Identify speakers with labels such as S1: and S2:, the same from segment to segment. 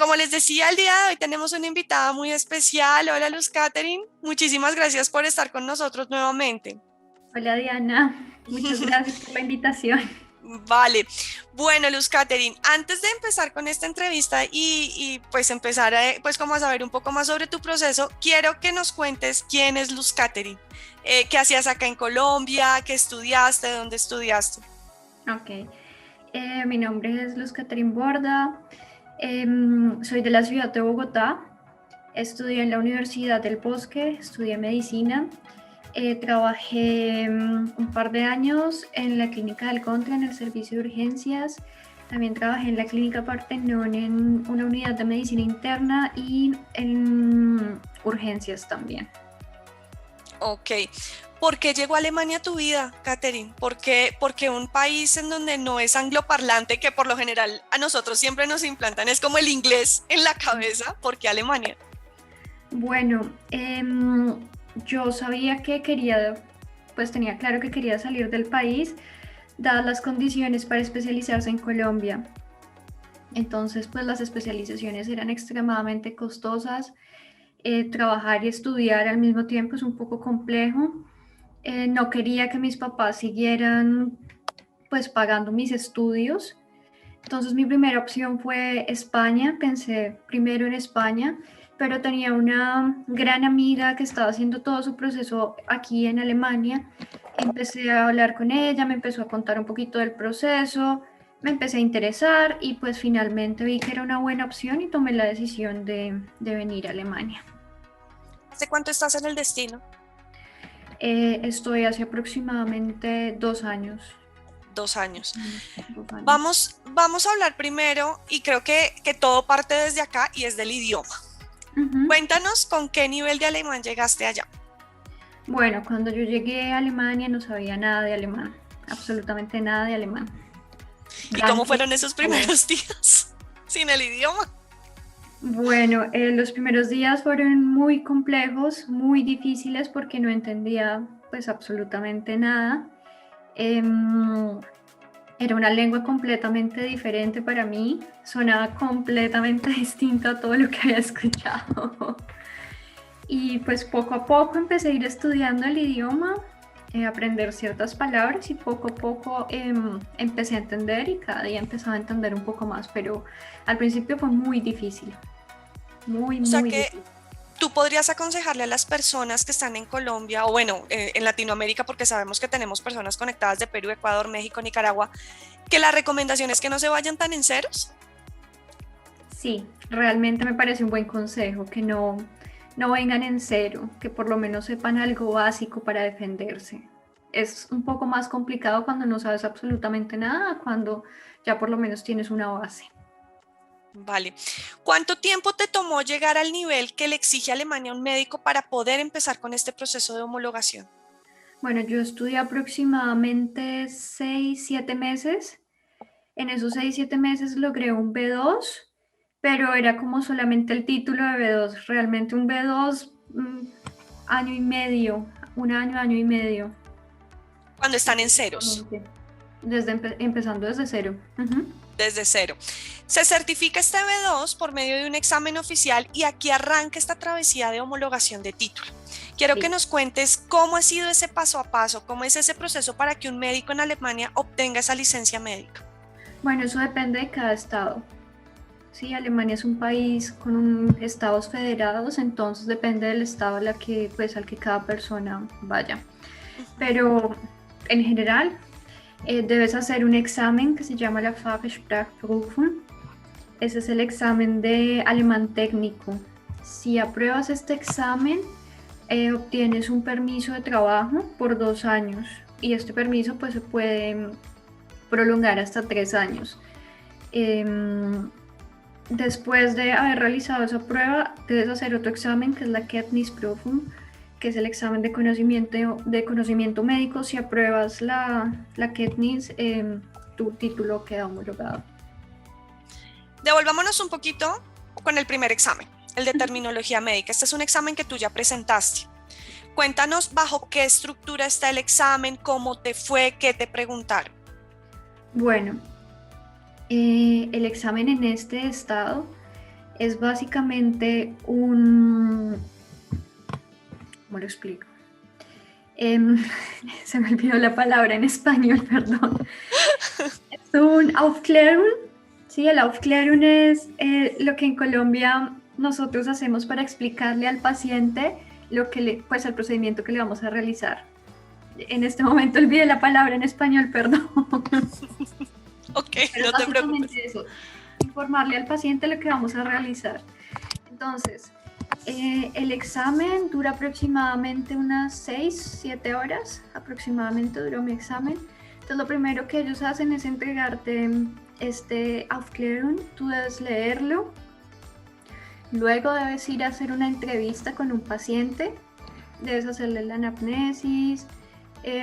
S1: como les decía, el día de hoy tenemos una invitada muy especial. Hola, Luz Catherine. Muchísimas gracias por estar con nosotros nuevamente.
S2: Hola Diana, muchas gracias por la invitación.
S1: Vale. Bueno, Luz Catherine, antes de empezar con esta entrevista pues empezar pues como a saber un poco más sobre tu proceso, quiero que nos cuentes quién es Luz Catherine, qué hacías acá en Colombia, qué estudiaste, dónde estudiaste.
S2: Ok, mi nombre es Luz Catherine Borda, soy de la ciudad de Bogotá, estudié en la Universidad del Bosque, estudié medicina, trabajé un par de años en la clínica del Contra, en el servicio de urgencias, también trabajé en la clínica Partenón en una unidad de medicina interna y en urgencias también.
S1: Ok. ¿Por qué llegó Alemania a tu vida, Catherine? ¿Por qué un país en donde no es angloparlante, que por lo general a nosotros siempre nos implantan, es como el inglés en la cabeza? ¿Por qué Alemania?
S2: Bueno, yo sabía que quería, pues tenía claro que quería salir del país, dadas las condiciones para especializarse en Colombia. Entonces, pues las especializaciones eran extremadamente costosas. Trabajar y estudiar al mismo tiempo es un poco complejo. No quería que mis papás siguieran, pues, pagando mis estudios. Entonces mi primera opción fue España, pensé primero en España, pero tenía una gran amiga que estaba haciendo todo su proceso aquí en Alemania. Empecé a hablar con ella, me empezó a contar un poquito del proceso, me empecé a interesar y pues finalmente vi que era una buena opción y tomé la decisión de venir a Alemania.
S1: ¿Hace cuánto estás en el destino?
S2: Estoy hace aproximadamente 2 años.
S1: 2 años.
S2: 2 años.
S1: Vamos a hablar primero, y creo que todo parte desde acá y es del idioma.
S2: Ujú.
S1: Cuéntanos con qué nivel de alemán llegaste allá.
S2: Bueno, cuando yo llegué a Alemania no sabía nada de alemán, absolutamente nada de alemán.
S1: ¿Y cómo
S2: Danke,
S1: fueron esos
S2: oh.
S1: primeros días sin el idioma?
S2: Bueno, los primeros días fueron muy complejos, muy difíciles porque no entendía pues absolutamente nada. Em, Era una lengua completamente diferente para mí, sonaba completamente distinto a todo lo que había escuchado. Y pues poco a poco empecé a ir estudiando el idioma, aprender ciertas palabras y poco a poco empecé a entender y cada día empezaba a entender un poco más, pero al principio fue muy difícil, muy,
S1: O sea
S2: muy
S1: que
S2: difícil.
S1: tú podrías aconsejarle a las personas que están en Colombia o bueno, en Latinoamérica, porque sabemos que tenemos personas conectadas de Perú, Ecuador, México, Nicaragua, que la recomendación es que no se vayan tan en ceros.
S2: Sí, realmente me parece un buen consejo, que no vengan en cero, que por lo menos sepan algo básico para defenderse. Es un poco más complicado cuando no sabes absolutamente nada, cuando ya por lo menos tienes una base.
S1: Vale. ¿Cuánto tiempo te tomó llegar al nivel que le exige a Alemania a un médico para poder empezar con este proceso de homologación?
S2: Bueno, yo estudié aproximadamente 6, 7 meses. En esos 6, 7 meses logré un B2, pero era como solamente el título de B2. Realmente un B2, año y medio, un año, año y medio.
S1: Cuando están en ceros,
S2: Exactamente. Empezando desde cero. Ujú.
S1: desde cero. Se certifica este B2 por medio de un examen oficial y aquí arranca esta travesía de homologación de título. Quiero que
S2: Sí.
S1: nos cuentes cómo ha sido ese paso a paso, cómo es ese proceso para que un médico en Alemania obtenga esa licencia médica.
S2: Bueno, eso depende de cada estado. Sí, Alemania es un país con estados federados, entonces depende del estado pues, al que cada persona vaya.
S1: Ujú.
S2: Pero en general, debes hacer un examen que se llama la Fachsprachprüfung. Ese es el examen de alemán técnico. Si apruebas este examen, obtienes un permiso de trabajo por 2 años y este permiso pues se puede prolongar hasta 3 años. Em, Después de haber realizado esa prueba, debes hacer otro examen que es la Kenntnisprüfung, que es el examen de conocimiento médico. Si apruebas la Kenntnis, tu título queda homologado.
S1: Devolvámonos un poquito con el primer examen, el de terminología médica. Este es un examen que tú ya presentaste. Cuéntanos bajo qué estructura está el examen, cómo te fue, qué te preguntaron.
S2: Bueno, el examen en este estado Es básicamente un... ¿Cómo lo explico? Se me olvidó la palabra en español, perdón. Es un Aufklärung. Sí, el Aufklärung es lo que en Colombia nosotros hacemos para explicarle al paciente pues el procedimiento que le vamos a realizar. En este momento olvidé la palabra en español, perdón.
S1: Ok,
S2: Pero
S1: no te preocupes.
S2: básicamente eso, informarle al paciente lo que vamos a realizar. Entonces, el examen dura aproximadamente unas 6-7 horas, aproximadamente duró mi examen. Entonces, lo primero que ellos hacen es entregarte este Aufklärung, tú debes leerlo, luego debes ir a hacer una entrevista con un paciente, debes hacerle la anamnesis,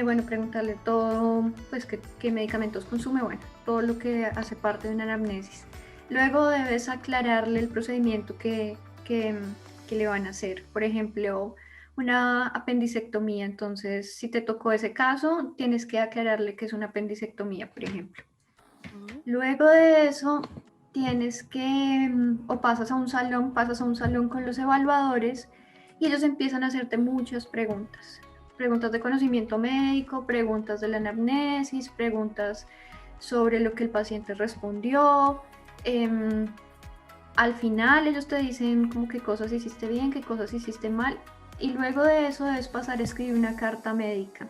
S2: bueno, preguntarle todo, pues qué medicamentos consume, bueno, todo lo que hace parte de una anamnesis. Luego debes aclararle el procedimiento que le van a hacer. Por ejemplo, una apendicectomía. Entonces, si te tocó ese caso, tienes que aclararle que es una apendicectomía, por ejemplo. Luego de eso, tienes que, o pasas a un salón con los evaluadores y ellos empiezan a hacerte muchas preguntas. Preguntas de conocimiento médico, preguntas de la anamnesis, preguntas sobre lo que el paciente respondió. Al final ellos te dicen como qué cosas hiciste bien, qué cosas hiciste mal, y luego de eso debes pasar a escribir una carta médica.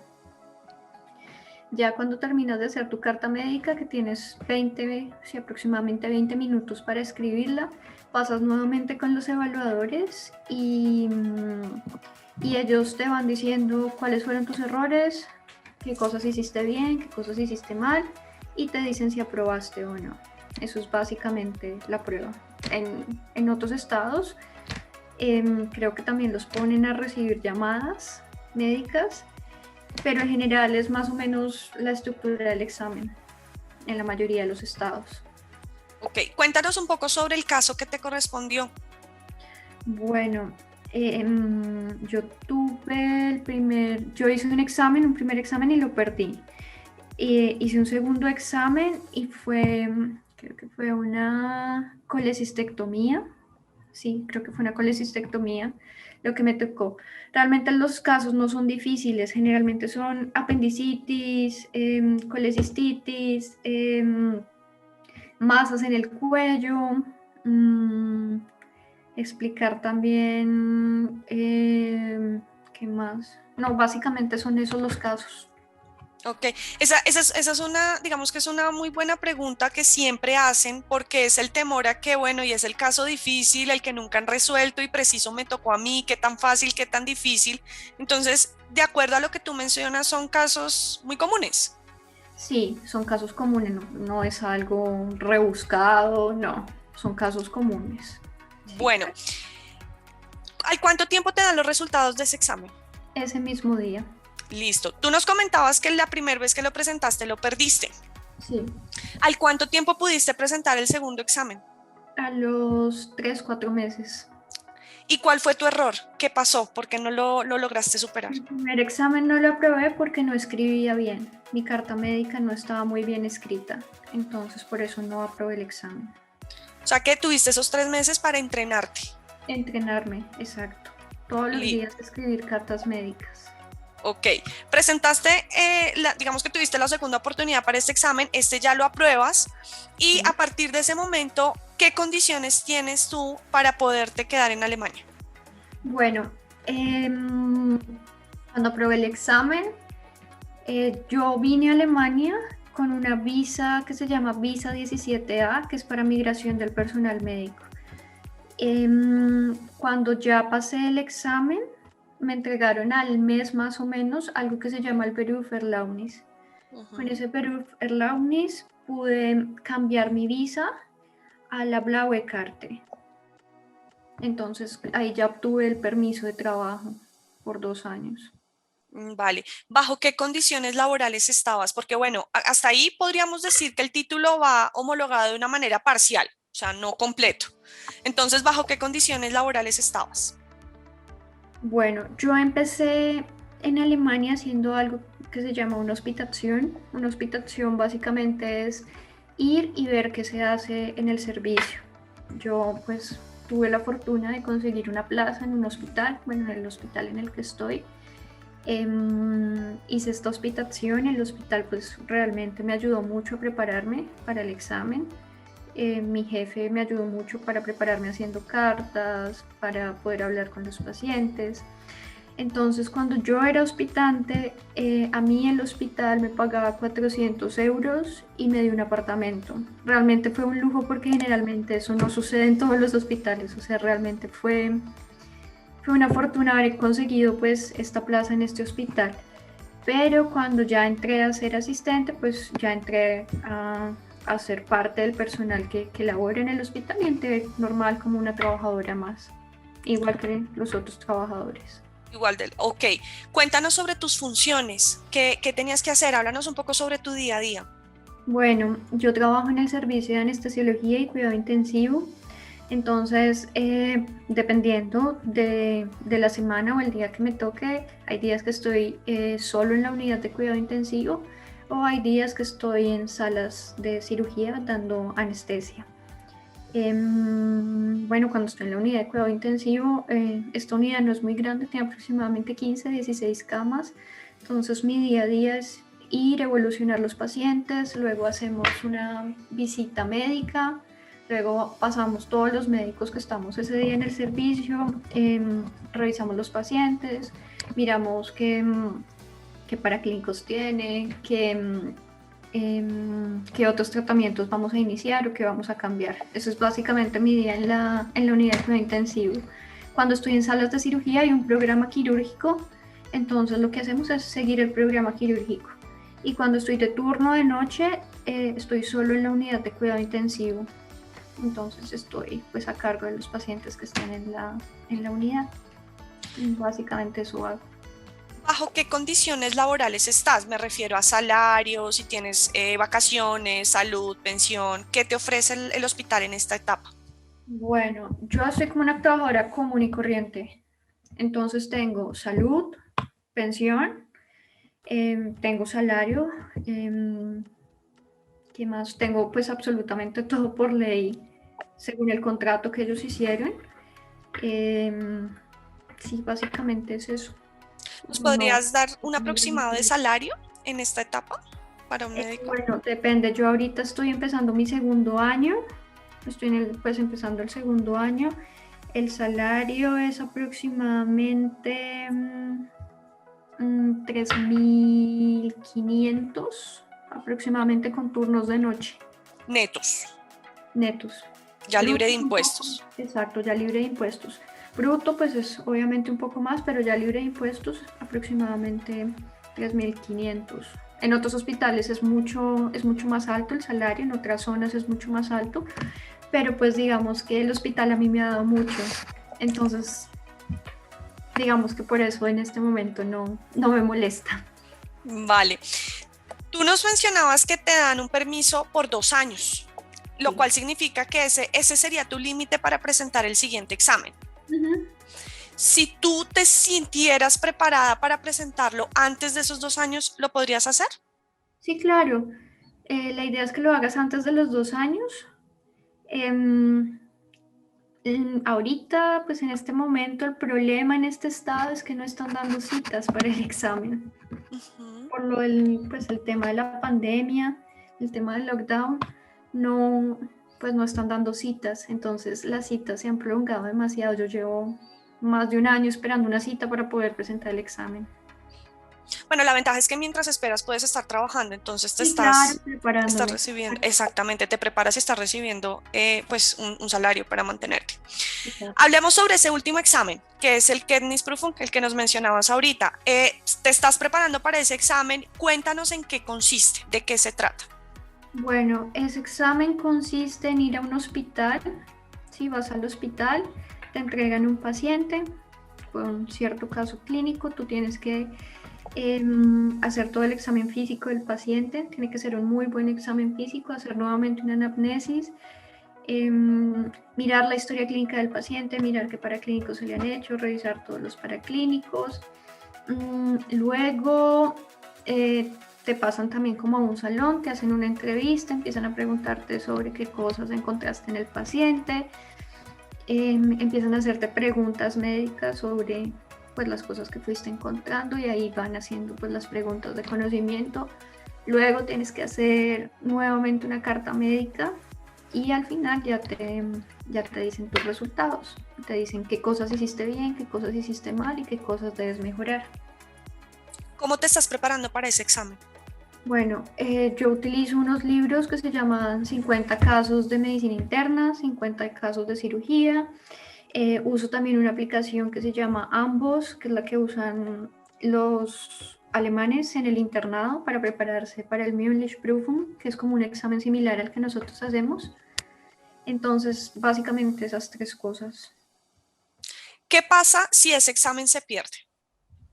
S2: Ya cuando terminas de hacer tu carta médica, que tienes aproximadamente 20 minutos para escribirla, pasas nuevamente con los evaluadores y ellos te van diciendo cuáles fueron tus errores, qué cosas hiciste bien, qué cosas hiciste mal, y te dicen si aprobaste o no. Eso es básicamente la prueba. En otros estados creo que también los ponen a recibir llamadas médicas, pero en general es más o menos la estructura del examen en la mayoría de los estados.
S1: Ok, cuéntanos un poco sobre el caso que te correspondió.
S2: Bueno, yo hice un primer examen y lo perdí. Hice un segundo examen y creo que fue una colecistectomía. Sí, creo que fue una colecistectomía lo que me tocó. Realmente los casos no son difíciles, generalmente son apendicitis, colecistitis, masas en el cuello, explicar también, ¿qué más? No, básicamente son esos los casos.
S1: Ok, esa es una, digamos que es una muy buena pregunta que siempre hacen porque es el temor a que, bueno, y es el caso difícil, el que nunca han resuelto y preciso me tocó a mí, qué tan fácil, qué tan difícil. Entonces, de acuerdo a lo que tú mencionas, son casos muy comunes.
S2: Sí, son casos comunes, no es algo rebuscado, no, son casos comunes. Sí.
S1: Bueno, ¿al cuánto tiempo te dan los resultados de ese examen?
S2: Ese mismo día.
S1: Listo. Tú nos comentabas que la primera vez que lo presentaste lo perdiste.
S2: Sí.
S1: ¿Al cuánto tiempo pudiste presentar el segundo examen?
S2: A los 3-4 meses.
S1: ¿Y cuál fue tu error? ¿Qué pasó? ¿Por qué no lo lograste superar?
S2: El primer examen no lo aprobé porque no escribía bien. Mi carta médica no estaba muy bien escrita, entonces por eso no aprobé el examen.
S1: O sea que tuviste esos 3 meses para entrenarte.
S2: Entrenarme, exacto. Todos los días escribir cartas médicas.
S1: Ok, presentaste, digamos que tuviste la segunda oportunidad para este examen, este ya lo apruebas y
S2: Sí.
S1: a partir de ese momento, ¿qué condiciones tienes tú para poderte quedar en Alemania?
S2: Bueno, cuando aprobé el examen, yo vine a Alemania con una visa que se llama Visa 17A, que es para migración del personal médico. Cuando ya pasé el examen, me entregaron al mes más o menos algo que se llama el Berufserlaubnis. Con ese Berufserlaubnis pude cambiar mi visa a la Blaue Karte. Entonces ahí ya obtuve el permiso de trabajo por 2 años.
S1: Vale, ¿bajo qué condiciones laborales estabas? Porque bueno, hasta ahí podríamos decir que el título va homologado de una manera parcial, o sea, no completo. Entonces, ¿bajo qué condiciones laborales estabas?
S2: Bueno, yo empecé en Alemania haciendo algo que se llama una hospitación. Una hospitación básicamente es ir y ver qué se hace en el servicio. Yo pues tuve la fortuna de conseguir una plaza en un hospital, bueno, en el hospital en el que estoy. Hice esta hospitación, el hospital pues realmente me ayudó mucho a prepararme para el examen. Mi jefe me ayudó mucho para prepararme haciendo cartas, para poder hablar con los pacientes. Entonces, cuando yo era hospitante, a mí el hospital me pagaba 400 euros y me dio un apartamento. Realmente fue un lujo porque generalmente eso no sucede en todos los hospitales. O sea, realmente fue una fortuna haber conseguido pues esta plaza en este hospital. Pero cuando ya entré a ser asistente, pues ya entré a ser parte del personal que labora en el hospital y entré normal como una trabajadora más, igual que los otros trabajadores.
S1: Igual del, ok. Cuéntanos sobre tus funciones. ¿Qué tenías que hacer? Háblanos un poco sobre tu día a día.
S2: Bueno, yo trabajo en el servicio de anestesiología y cuidado intensivo, entonces dependiendo de la semana o el día que me toque, hay días que estoy solo en la unidad de cuidado intensivo o hay días que estoy en salas de cirugía dando anestesia. Bueno, cuando estoy en la unidad de cuidado intensivo, esta unidad no es muy grande, tiene aproximadamente 15, 16 camas, entonces mi día a día es ir, evolucionar los pacientes, luego hacemos una visita médica, luego pasamos todos los médicos que estamos ese día en el servicio, revisamos los pacientes, miramos qué paraclínicos tiene, qué otros tratamientos vamos a iniciar o qué vamos a cambiar. Eso es básicamente mi día en la unidad de cuidado intensivo. Cuando estoy en salas de cirugía hay un programa quirúrgico, entonces lo que hacemos es seguir el programa quirúrgico. Y cuando estoy de turno de noche, estoy solo en la unidad de cuidado intensivo. Entonces estoy pues a cargo de los pacientes que están en la unidad. Y básicamente eso hago.
S1: ¿Bajo qué condiciones laborales estás? Me refiero a salario, si tienes vacaciones, salud, pensión. ¿Qué te ofrece el hospital en esta etapa?
S2: Bueno, yo soy como una trabajadora común y corriente. Entonces tengo salud, pensión, tengo salario, ¿qué más? Tengo pues absolutamente todo por ley, según el contrato que ellos hicieron. Sí, básicamente es eso.
S1: ¿Nos
S2: No,
S1: podrías dar un aproximado de salario en esta etapa para un médico?
S2: bueno, depende. Yo ahorita estoy empezando mi segundo año, pues empezando el segundo año. El salario es aproximadamente 3.500 aproximadamente con turnos de noche
S1: Netos,
S2: netos.
S1: ya libre
S2: Bruto
S1: de
S2: un poco,
S1: impuestos.
S2: exacto, ya libre de impuestos. Bruto pues es obviamente un poco más, pero ya libre de impuestos aproximadamente 3.500. En otros hospitales es mucho más alto el salario, en otras zonas es mucho más alto, pero pues digamos que el hospital a mí me ha dado mucho, entonces digamos que por eso en este momento no me molesta.
S1: Vale. Tú nos mencionabas que te dan un permiso por 2 años, lo
S2: Sí.
S1: cual significa que ese sería tu límite para presentar el siguiente examen.
S2: Ujú.
S1: Si tú te sintieras preparada para presentarlo antes de esos 2 años, ¿lo podrías hacer?
S2: Sí, claro. La idea es que lo hagas antes de los 2 años. Em, Ahorita, pues en este momento, el problema en este estado es que no están dando citas para el examen.
S1: Ujú.
S2: Por pues el tema de la pandemia, el tema del lockdown, no, pues no están dando citas. Entonces las citas se han prolongado demasiado. Yo llevo más de un año esperando una cita para poder presentar el examen.
S1: Bueno, la ventaja es que mientras esperas puedes estar trabajando, entonces
S2: Sí, claro,
S1: estás
S2: preparándome.
S1: recibiendo, exactamente, te preparas y estás recibiendo pues un salario para mantenerte.
S2: Exacto.
S1: Hablemos sobre ese último examen, que es el Kennis-Prüfung, el que nos mencionabas ahorita. Te estás preparando para ese examen, cuéntanos en qué consiste, de qué se trata.
S2: Bueno, ese examen consiste en ir a un hospital. Si vas al hospital, te entregan un paciente con cierto caso clínico, tú tienes que hacer todo el examen físico del paciente, tiene que ser un muy buen examen físico, hacer nuevamente una anamnesis, mirar la historia clínica del paciente, mirar qué paraclínicos se le han hecho, revisar todos los paraclínicos. Luego te pasan también como a un salón, te hacen una entrevista, empiezan a preguntarte sobre qué cosas encontraste en el paciente. empiezan a hacerte preguntas médicas sobre pues las cosas que fuiste encontrando y ahí van haciendo pues las preguntas de conocimiento. Luego tienes que hacer nuevamente una carta médica y al final ya te dicen tus resultados. Te dicen qué cosas hiciste bien, qué cosas hiciste mal y qué cosas debes mejorar.
S1: ¿Cómo te estás preparando para ese examen?
S2: Bueno, yo utilizo unos libros que se llaman 50 casos de medicina interna, 50 casos de cirugía. Uso también una aplicación que se llama Ambos, que es la que usan los alemanes en el internado para prepararse para el Mündliche Prüfung, que es como un examen similar al que nosotros hacemos. Entonces, básicamente esas tres cosas.
S1: ¿Qué pasa si ese examen se pierde?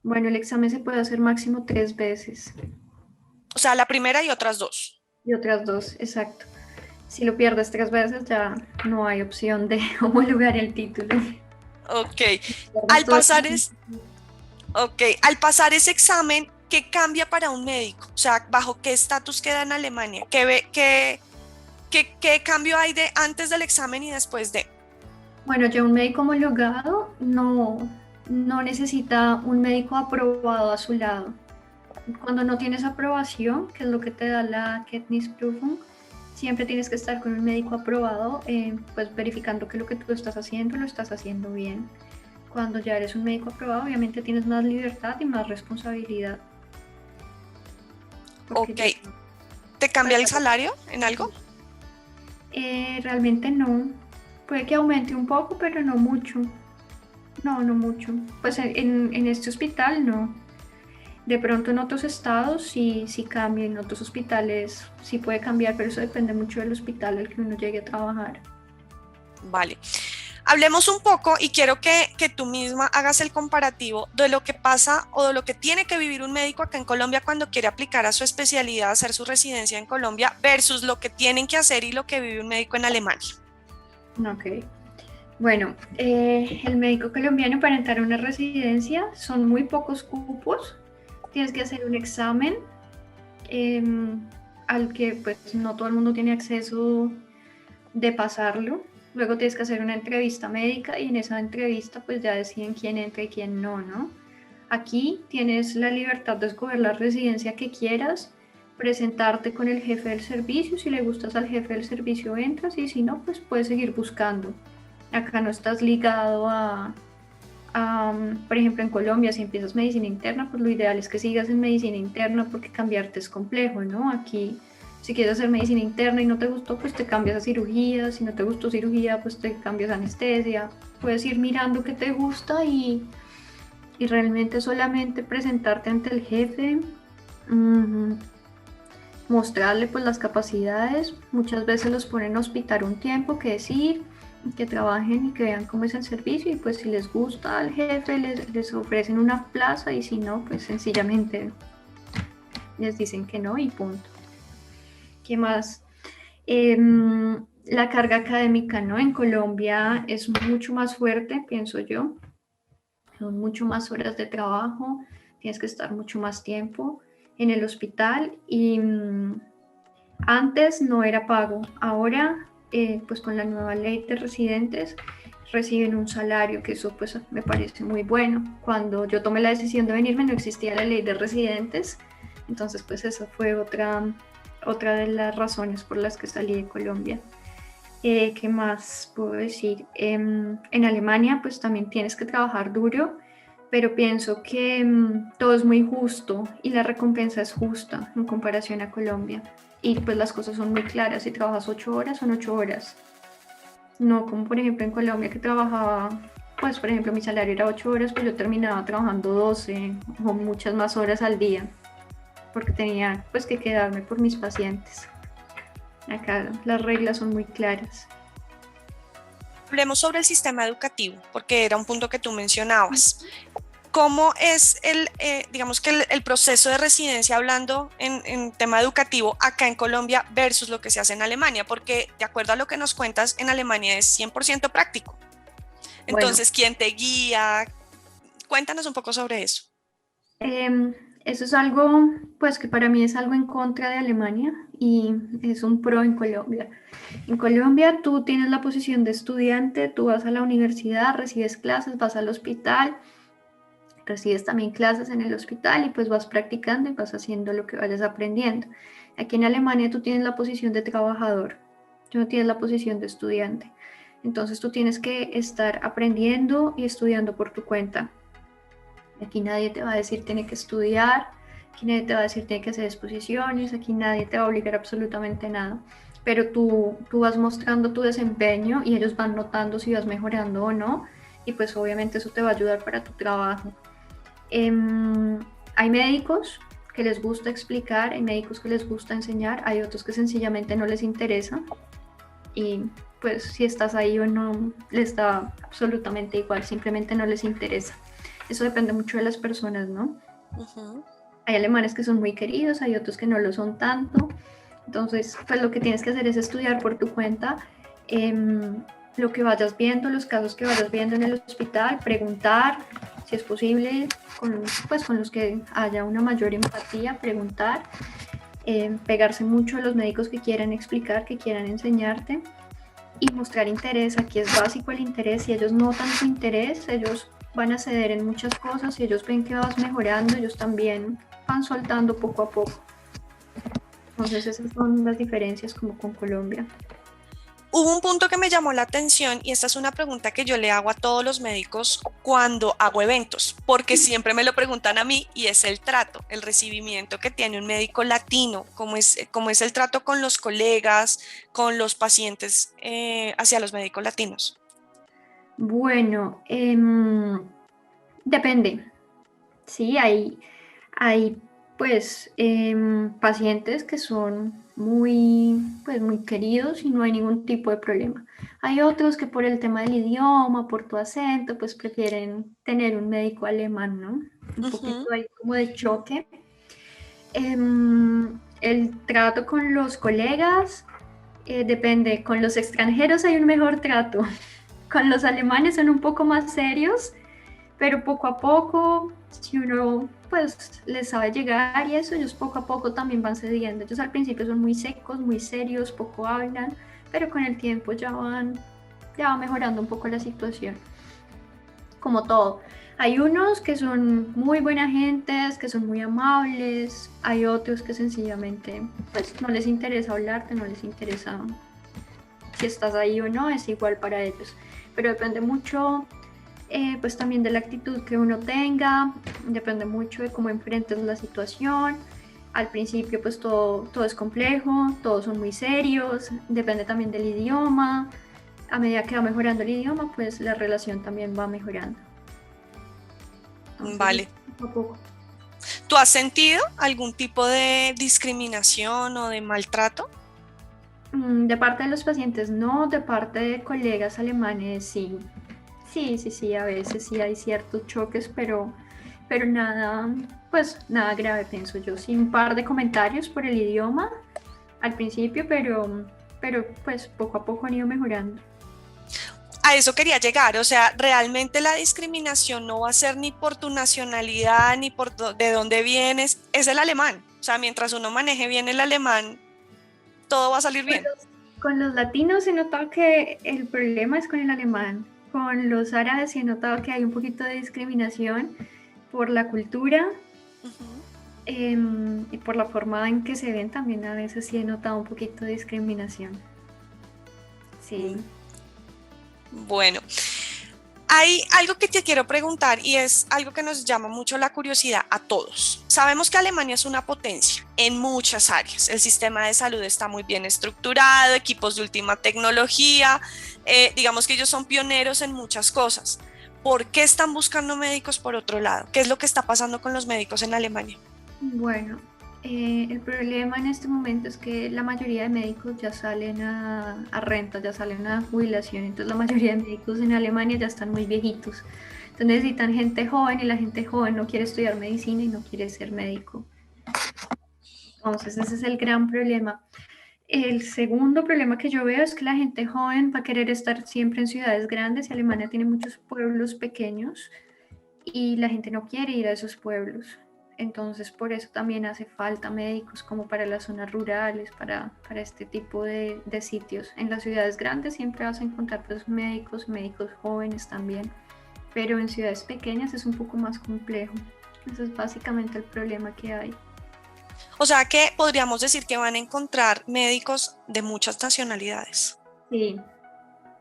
S2: Bueno, el examen se puede hacer máximo 3 veces.
S1: O sea, la primera y otras dos.
S2: Y otras dos, exacto. Si lo pierdes 3 veces ya no hay opción de homologar el título.
S1: Ok. Al pasar, Al pasar ese examen, ¿qué cambia para un médico? O sea, ¿bajo qué estatus queda en Alemania? ¿Qué cambio hay de antes del examen y después de?
S2: Bueno, ya un médico homologado no necesita un médico aprobado a su lado. Cuando no tienes aprobación, que es lo que te da la Kenntnisprüfung, siempre tienes que estar con un médico aprobado, pues verificando que lo que tú estás haciendo lo estás haciendo bien. Cuando ya eres un médico aprobado, obviamente tienes más libertad y más responsabilidad.
S1: Ok. ¿Te cambia el salario en algo?
S2: Realmente no. Puede que aumente un poco, pero no mucho. No mucho. Pues en este hospital no. De pronto en otros estados sí cambia, en otros hospitales sí puede cambiar, pero eso depende mucho del hospital al que uno llegue a trabajar.
S1: Vale. Hablemos un poco y quiero que tú misma hagas el comparativo de lo que pasa o de lo que tiene que vivir un médico acá en Colombia cuando quiere aplicar a su especialidad, hacer su residencia en Colombia, versus lo que tienen que hacer y lo que vive un médico en Alemania.
S2: Ok. Bueno, el médico colombiano para entrar a una residencia son muy pocos cupos. Tienes que hacer un examen al que pues no todo el mundo tiene acceso de pasarlo. Luego tienes que hacer una entrevista médica y en esa entrevista pues ya deciden quién entra y quién no, ¿no? Aquí tienes la libertad de escoger la residencia que quieras, presentarte con el jefe del servicio, si le gustas al jefe del servicio entras y si no pues puedes seguir buscando. Acá no estás ligado por ejemplo, en Colombia, si empiezas medicina interna, pues lo ideal es que sigas en medicina interna porque cambiarte es complejo, ¿no? Aquí, si quieres hacer medicina interna y no te gustó, pues te cambias a cirugía, si no te gustó cirugía, pues te cambias a anestesia. Puedes ir mirando qué te gusta y realmente solamente presentarte ante el jefe, mostrarle pues las capacidades. Muchas veces los ponen a hospitar un tiempo, que decir, que trabajen y que vean cómo es el servicio y pues si les gusta al jefe les ofrecen una plaza y si no pues sencillamente les dicen que no y punto. ¿Qué más? La carga académica, ¿no? En Colombia es mucho más fuerte, pienso yo. Son mucho más horas de trabajo, tienes que estar mucho más tiempo en el hospital y antes no era pago, ahora pues con la nueva ley de residentes reciben un salario, que eso pues me parece muy bueno. Cuando yo tomé la decisión de venirme no existía la ley de residentes, entonces pues esa fue otra de las razones por las que salí de Colombia. ¿Qué más puedo decir? En Alemania pues también tienes que trabajar duro, pero pienso que todo es muy justo y la recompensa es justa en comparación a Colombia. Y pues las cosas son muy claras, si trabajas 8 horas, son 8 horas. No como por ejemplo en Colombia que trabajaba, pues por ejemplo mi salario era 8 horas, pues yo terminaba trabajando 12 o muchas más horas al día, porque tenía pues que quedarme por mis pacientes. Acá las reglas son muy claras.
S1: Hablemos sobre el sistema educativo, porque era un punto que tú mencionabas. ¿Cómo es digamos que el proceso de residencia hablando en tema educativo acá en Colombia versus lo que se hace en Alemania? Porque de acuerdo a lo que nos cuentas, en Alemania es 100% práctico. Entonces, bueno, ¿quién te guía? Cuéntanos un poco sobre eso.
S2: Eso es algo, pues que para mí es algo en contra de Alemania y es un pro en Colombia. En Colombia tú tienes la posición de estudiante, tú vas a la universidad, recibes clases, vas al hospital, recibes también clases en el hospital y pues vas practicando y vas haciendo lo que vayas aprendiendo. Aquí en Alemania tú tienes la posición de trabajador, tú no tienes la posición de estudiante. Entonces tú tienes que estar aprendiendo y estudiando por tu cuenta. Aquí nadie te va a decir tiene que estudiar, aquí nadie te va a decir tiene que hacer exposiciones, aquí nadie te va a obligar absolutamente nada. Pero tú vas mostrando tu desempeño y ellos van notando si vas mejorando o no. Y pues obviamente eso te va a ayudar para tu trabajo. Hay médicos que les gusta explicar, hay médicos que les gusta enseñar, hay otros que sencillamente no les interesa. Y pues si estás ahí o no, les da absolutamente igual, simplemente no les interesa. Eso depende mucho de las personas, ¿no?
S1: Ujú.
S2: Hay alemanes que son muy queridos, hay otros que no lo son tanto. Entonces, pues lo que tienes que hacer es estudiar por tu cuenta lo que vayas viendo, los casos que vayas viendo en el hospital, preguntar si es posible, pues con los que haya una mayor empatía, preguntar, pegarse mucho a los médicos que quieran explicar, que quieran enseñarte y mostrar interés. Aquí es básico el interés. Si ellos notan tu interés, ellos van a ceder en muchas cosas. Si ellos ven que vas mejorando, ellos también van soltando poco a poco. Entonces esas son las diferencias como con Colombia.
S1: Hubo un punto que me llamó la atención y esta es una pregunta que yo le hago a todos los médicos cuando hago eventos, porque siempre me lo preguntan a mí y es el trato, el recibimiento que tiene un médico latino, cómo es el trato con los colegas, con los pacientes hacia los médicos latinos.
S2: Bueno, depende. Sí, hay pues pacientes que son muy, pues, muy queridos y no hay ningún tipo de problema. Hay otros que por el tema del idioma, por tu acento, pues prefieren tener un médico alemán, ¿no? Un
S1: Ujú.
S2: poquito ahí como de choque. El trato con los colegas depende. Con los extranjeros hay un mejor trato. Con los alemanes son un poco más serios, pero poco a poco, si uno pues les sabe llegar y eso, ellos poco a poco también van cediendo. Ellos al principio son muy secos, muy serios, poco hablan, pero con el tiempo ya va mejorando un poco la situación, como todo. Hay unos que son muy buena gentes, que son muy amables, hay otros que sencillamente pues no les interesa hablarte, no les interesa si estás ahí o no, es igual para ellos. Pero depende mucho pues también de la actitud que uno tenga, depende mucho de cómo enfrentes la situación. Al principio pues todo es complejo, todos son muy serios, depende también del idioma. A medida que va mejorando el idioma, pues la relación también va mejorando. Entonces,
S1: Vale.
S2: poco a poco.
S1: ¿Tú has sentido algún tipo de discriminación o de maltrato?
S2: De parte de los pacientes, no, de parte de colegas alemanes, sí. Sí, a veces sí hay ciertos choques, pero nada, pues nada grave, pienso yo. Sí, un par de comentarios por el idioma al principio, pero pues poco a poco han ido mejorando.
S1: A eso quería llegar, o sea, realmente la discriminación no va a ser ni por tu nacionalidad, ni por de dónde vienes, es el alemán. O sea, mientras uno maneje bien el alemán, todo va a salir
S2: Con
S1: bien.
S2: con los latinos he notado que el problema es con el alemán. Con los árabes sí he notado que hay un poquito de discriminación por la cultura.
S1: Ujú.
S2: Y por la forma en que se ven también a veces sí he notado un poquito de discriminación.
S1: Mm.
S2: Sí.
S1: Bueno, hay algo que te quiero preguntar y es algo que nos llama mucho la curiosidad a todos. Sabemos que Alemania es una potencia en muchas áreas. El sistema de salud está muy bien estructurado, equipos de última tecnología, digamos que ellos son pioneros en muchas cosas. ¿Por qué están buscando médicos por otro lado? ¿Qué es lo que está pasando con los médicos en Alemania?
S2: Bueno, el problema en este momento es que la mayoría de médicos ya salen a renta, ya salen a jubilación. Entonces la mayoría de médicos en Alemania ya están muy viejitos. Entonces necesitan gente joven y la gente joven no quiere estudiar medicina y no quiere ser médico. Entonces ese es el gran problema. El segundo problema que yo veo es que la gente joven va a querer estar siempre en ciudades grandes y Alemania tiene muchos pueblos pequeños y la gente no quiere ir a esos pueblos. Entonces, por eso también hace falta médicos como para las zonas rurales, para este tipo de sitios. En las ciudades grandes siempre vas a encontrar pues, médicos, médicos jóvenes también, pero en ciudades pequeñas es un poco más complejo. Ese es básicamente el problema que hay.
S1: O sea que podríamos decir que van a encontrar médicos de muchas nacionalidades.
S2: Sí,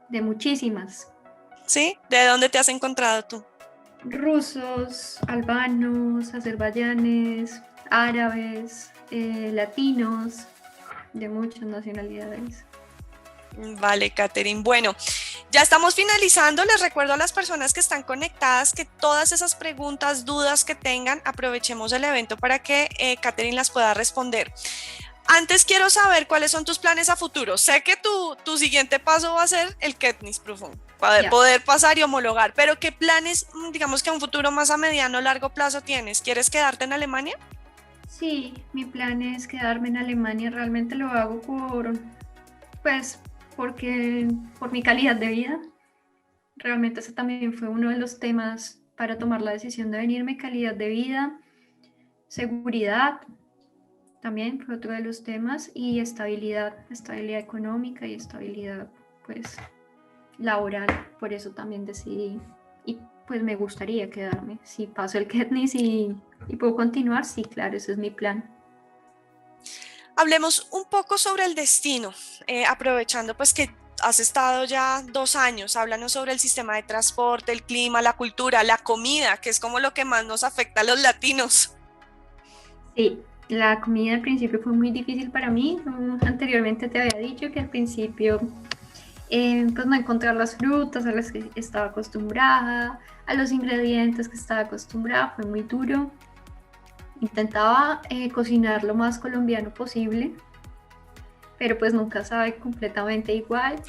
S2: de muchísimas.
S1: ¿Sí? ¿De dónde te has encontrado tú?
S2: Rusos, albanos, azerbaiyanes, árabes, latinos, de muchas nacionalidades.
S1: Vale, Catherine. Bueno, ya estamos finalizando. Les recuerdo a las personas que están conectadas que todas esas preguntas, dudas que tengan, aprovechemos el evento para que Catherine las pueda responder. Antes quiero saber cuáles son tus planes a futuro. Sé que tu siguiente paso va a ser el Kennisprüfung, para poder pasar y homologar, pero ¿qué planes, digamos que a un futuro más a mediano o largo plazo tienes? ¿Quieres quedarte en Alemania?
S2: Sí, mi plan es quedarme en Alemania. Realmente lo hago pues, por mi calidad de vida. Realmente ese también fue uno de los temas para tomar la decisión de venirme, calidad de vida, seguridad, también fue otro de los temas, y estabilidad económica y estabilidad, pues, laboral. Por eso también decidí, y pues me gustaría quedarme. Si paso el Ketnis y puedo continuar, sí, claro, ese es mi plan.
S1: Hablemos un poco sobre el destino, aprovechando pues que has estado ya 2 años. Háblanos sobre el sistema de transporte, el clima, la cultura, la comida, que es como lo que más nos afecta a los latinos.
S2: Sí, la comida al principio fue muy difícil para mí. Anteriormente te había dicho que al principio pues no encontrar las frutas a las que estaba acostumbrada, a los ingredientes que estaba acostumbrada, fue muy duro. Intentaba cocinar lo más colombiano posible, pero pues nunca sabe completamente igual.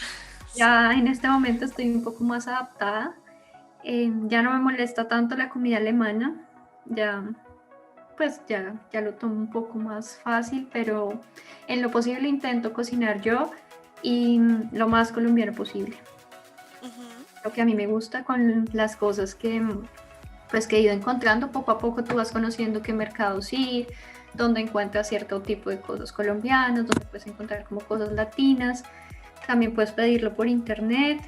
S2: Ya en este momento estoy un poco más adaptada, ya no me molesta tanto la comida alemana, ya pues ya lo tomo un poco más fácil, pero en lo posible intento cocinar yo y lo más colombiano posible. Lo que a mí me gusta con las cosas pues que he ido encontrando, poco a poco tú vas conociendo qué mercados ir, dónde encuentras cierto tipo de cosas colombianas, dónde puedes encontrar como cosas latinas. También puedes pedirlo por internet,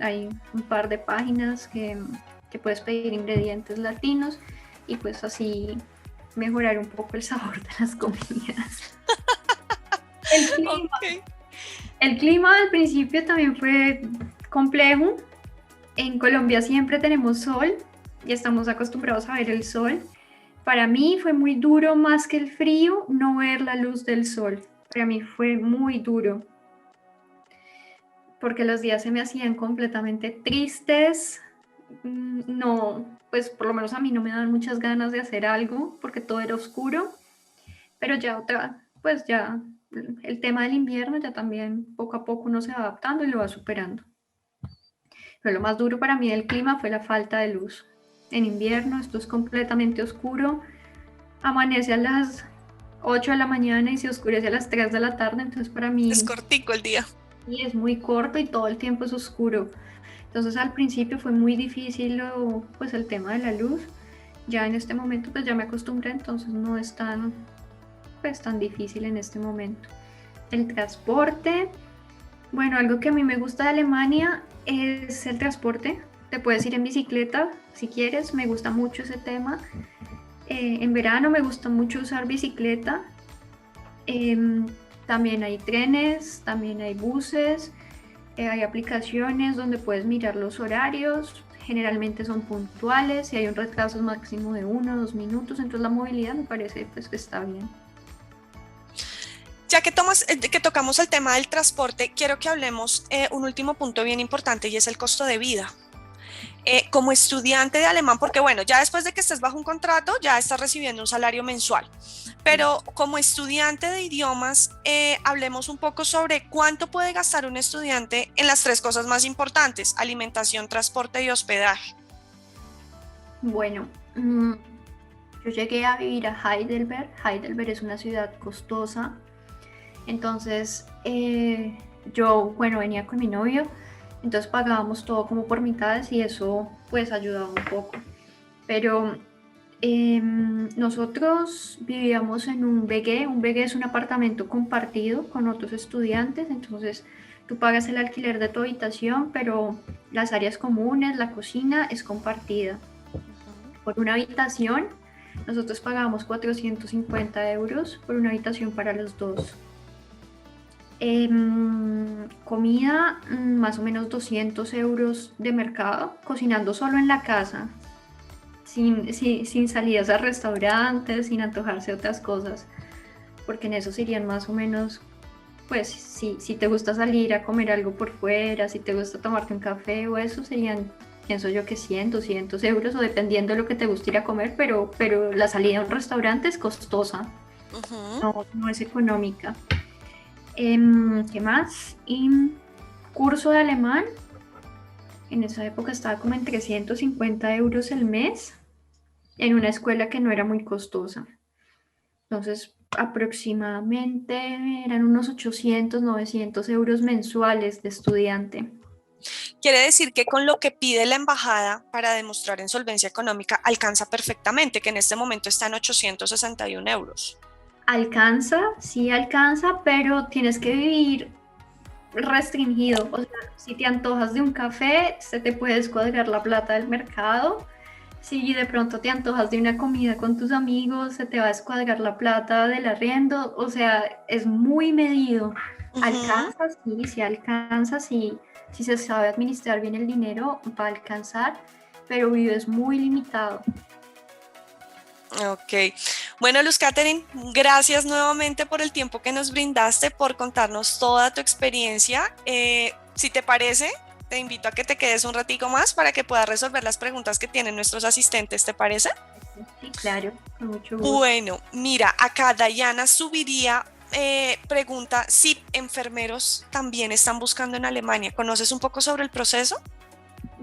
S2: hay un par de páginas que puedes pedir ingredientes latinos y pues así mejorar un poco el sabor de las comidas.
S1: Okay.
S2: El clima al principio también fue complejo. En Colombia siempre tenemos sol y estamos acostumbrados a ver el sol. Para mí fue muy duro, más que el frío, no ver la luz del sol. Para mí fue muy duro, porque los días se me hacían completamente tristes. No, pues por lo menos a mí no me dan muchas ganas de hacer algo, porque todo era oscuro. Pero pues ya el tema del invierno ya también poco a poco uno se va adaptando y lo va superando. Pero lo más duro para mí del clima fue la falta de luz. En invierno esto es completamente oscuro, amanece a las 8 de la mañana y se oscurece a las 3 de la tarde, entonces para mí
S1: Es cortico el día.
S2: sí, es muy corto y todo el tiempo es oscuro. Entonces al principio fue muy difícil pues el tema de la luz. Ya en este momento pues ya me acostumbré, entonces no es pues tan difícil en este momento. El transporte, bueno, algo que a mí me gusta de Alemania es el transporte. Te puedes ir en bicicleta si quieres, me gusta mucho ese tema. En verano me gusta mucho usar bicicleta. También hay trenes, también hay buses, hay aplicaciones donde puedes mirar los horarios. Generalmente son puntuales y hay un retraso máximo de 1 o 2 minutos, entonces la movilidad me parece pues que está bien.
S1: Ya que tocamos el tema del transporte, quiero que hablemos un último punto bien importante y es el costo de vida. Como estudiante de alemán, porque bueno, ya después de que estés bajo un contrato, ya estás recibiendo un salario mensual, pero como estudiante de idiomas, hablemos un poco sobre cuánto puede gastar un estudiante en las 3 cosas más importantes: alimentación, transporte y hospedaje.
S2: Bueno, yo llegué a vivir a Heidelberg. Heidelberg es una ciudad costosa. Entonces, yo, bueno, venía con mi novio, entonces pagábamos todo como por mitades y eso pues ayudaba un poco. Pero Nosotros vivíamos en un BG. Un BG es un apartamento compartido con otros estudiantes, entonces tú pagas el alquiler de tu habitación, pero las áreas comunes, la cocina es compartida.
S1: Ujú.
S2: Por una habitación, nosotros pagábamos 450 euros por una habitación para los dos. Comida, más o menos 200 euros de mercado, cocinando solo en la casa, sin salidas a restaurantes, sin antojarse otras cosas, porque en eso serían más o menos, pues si te gusta salir a comer algo por fuera, si te gusta tomarte un café o eso, serían, pienso yo que 100, 200 euros, o dependiendo de lo que te guste ir a comer, pero la salida a un restaurante es costosa,
S1: Ujú.
S2: no es económica. ¿Qué más? Y curso de alemán, en esa época estaba como en 350 euros el mes, en una escuela que no era muy costosa. Entonces, aproximadamente eran unos 800, 900 euros mensuales de estudiante.
S1: Quiere decir que con lo que pide la embajada para demostrar insolvencia económica alcanza perfectamente, que en este momento está en 861 euros.
S2: Alcanza, sí alcanza, pero tienes que vivir restringido. O sea, si te antojas de un café, se te puede descuadrar la plata del mercado. Si de pronto te antojas de una comida con tus amigos, se te va a descuadrar la plata del arriendo. O sea, es muy medido.
S1: Ujú.
S2: Alcanza, sí, sí alcanza, sí, si se sabe administrar bien el dinero, va a alcanzar, pero vives muy limitado.
S1: Ok. Bueno, Luz Catherine, gracias nuevamente por el tiempo que nos brindaste, por contarnos toda tu experiencia. Si te parece, te invito a que te quedes un ratico más para que puedas resolver las preguntas que tienen nuestros asistentes, ¿te parece?
S2: Sí, claro, con mucho gusto.
S1: Bueno, mira, acá Dayana subiría, pregunta si enfermeros también están buscando en Alemania. ¿Conoces un poco sobre el proceso?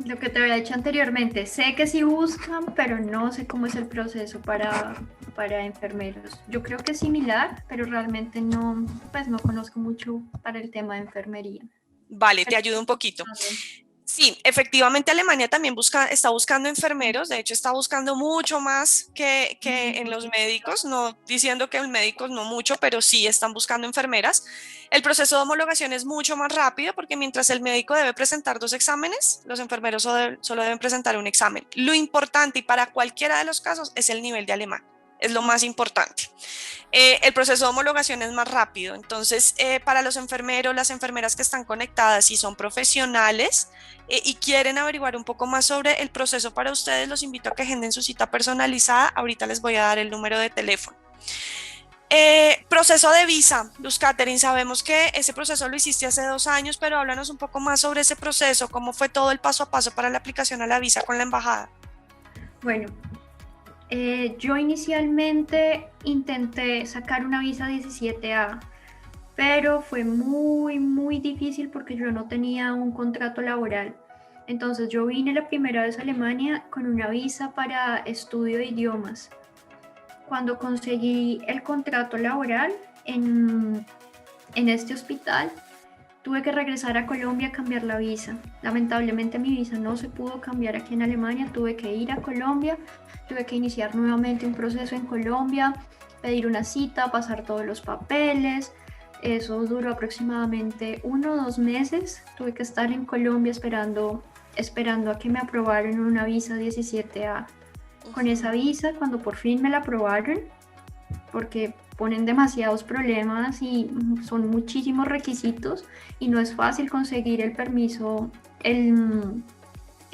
S2: Lo que te había dicho anteriormente, sé que sí buscan, pero no sé cómo es el proceso para enfermeros. Yo creo que es similar, pero realmente no, pues no conozco mucho para el tema de enfermería.
S1: Vale, te
S2: Pero
S1: ayudo un poquito.
S2: buscando.
S1: Sí, efectivamente Alemania también está buscando enfermeros, de hecho está buscando mucho más que en los médicos, no diciendo que en médicos no mucho, pero sí están buscando enfermeras. El proceso de homologación es mucho más rápido porque mientras el médico debe presentar dos exámenes, los enfermeros solo deben presentar un examen. Lo importante y para cualquiera de los casos es el nivel de alemán, es lo más importante. El proceso de homologación es más rápido. Entonces, para los enfermeros, las enfermeras que están conectadas y son profesionales y quieren averiguar un poco más sobre el proceso para ustedes, los invito a que agenden su cita personalizada. Ahorita les voy a dar el número de teléfono. Proceso de visa, Luz Catherine, sabemos que ese proceso lo hiciste hace 2 años, pero háblanos un poco más sobre ese proceso, cómo fue todo el paso a paso para la aplicación a la visa con la embajada.
S2: Bueno, yo inicialmente intenté sacar una visa 17A, pero fue muy difícil porque yo no tenía un contrato laboral. Entonces yo vine la primera vez a Alemania con una visa para estudio de idiomas. Cuando conseguí el contrato laboral en este hospital, tuve que regresar a Colombia a cambiar la visa. Lamentablemente mi visa no se pudo cambiar aquí en Alemania, tuve que ir a Colombia, tuve que iniciar nuevamente un proceso en Colombia, pedir una cita, pasar todos los papeles. Eso duró aproximadamente 1 o 2 meses. Tuve que estar en Colombia esperando a que me aprobaran una visa 17A. Con esa
S1: Ujú.
S2: visa, cuando por fin me la aprobaron, porque ponen demasiados problemas y son muchísimos requisitos y no es fácil conseguir el permiso, el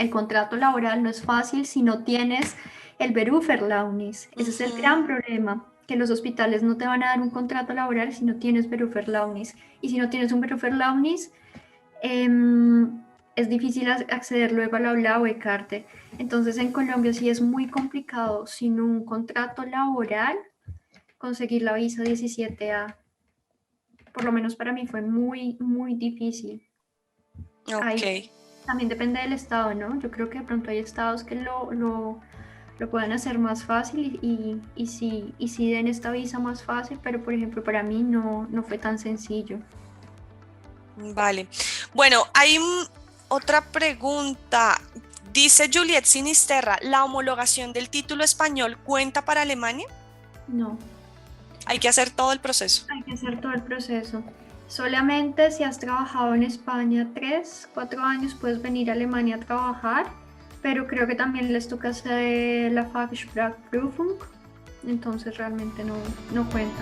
S2: contrato laboral no es fácil si no tienes el Berufserlaubnis. Ese es el
S1: Ujú.
S2: gran problema, que los hospitales no te van a dar un contrato laboral si no tienes Berufserlaubnis. Y si no tienes un Berufserlaubnis, es difícil acceder luego a la Bla o Carte. Entonces en Colombia sí es muy complicado sin un contrato laboral conseguir la visa 17A. Por lo menos para mí fue muy difícil.
S1: Ok.
S2: Ahí también depende del estado, ¿no? Yo creo que de pronto hay estados que lo puedan hacer más fácil y sí den esta visa más fácil, pero por ejemplo para mí no fue tan sencillo.
S1: Vale. Bueno, hay otra pregunta. Dice Juliet Sinisterra, ¿la homologación del título español cuenta para Alemania?
S2: No,
S1: Hay que hacer todo el proceso.
S2: hay que hacer todo el proceso. Solamente si has trabajado en España 3, 4 años puedes venir a Alemania a trabajar, pero creo que también les toca hacer la Fachsprachprüfung, entonces realmente no cuenta.